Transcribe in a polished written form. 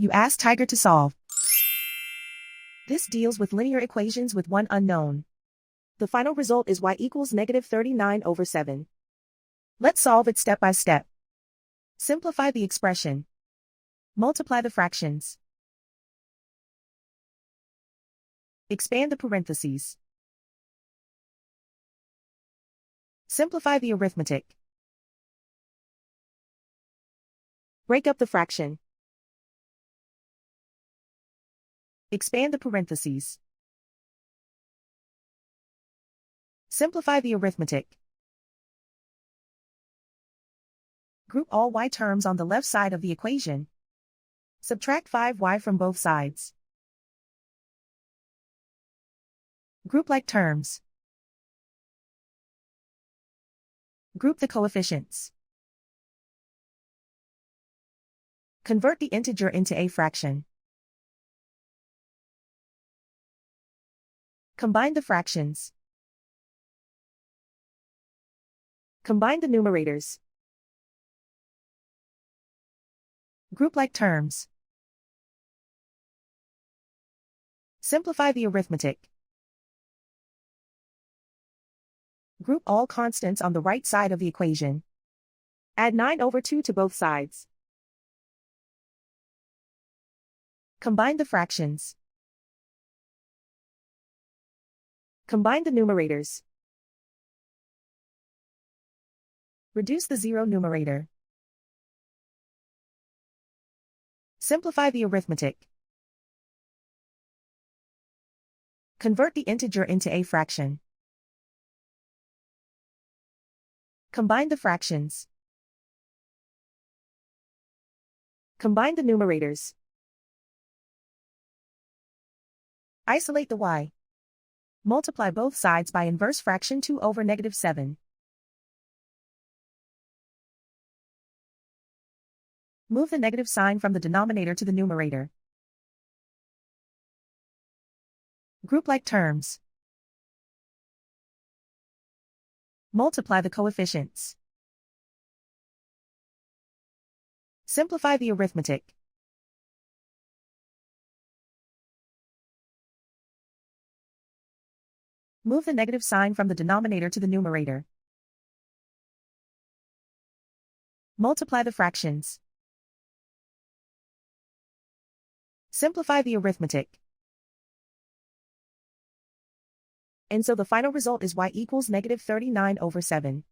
You ask Tiger to solve. This deals with linear equations with one unknown. The final result is y equals -39/7. Let's solve it step by step. Simplify the expression. Multiply the fractions. Expand the parentheses. Simplify the arithmetic. Break up the fraction. Expand the parentheses. Simplify the arithmetic. Group all y terms on the left side of the equation. Subtract 5y from both sides. Group like terms. Group the coefficients. Convert the integer into a fraction. Combine the fractions. Combine the numerators. Group like terms. Simplify the arithmetic. Group all constants on the right side of the equation. Add 9/2 to both sides. Combine the fractions. Combine the numerators. Reduce the zero numerator. Simplify the arithmetic. Convert the integer into a fraction. Combine the fractions. Combine the numerators. Isolate the y. Multiply both sides by inverse fraction 2/-7. Move the negative sign from the denominator to the numerator. Group like terms. Multiply the coefficients. Simplify the arithmetic. Move the negative sign from the denominator to the numerator. Multiply the fractions. Simplify the arithmetic. And so the final result is y equals -39/7.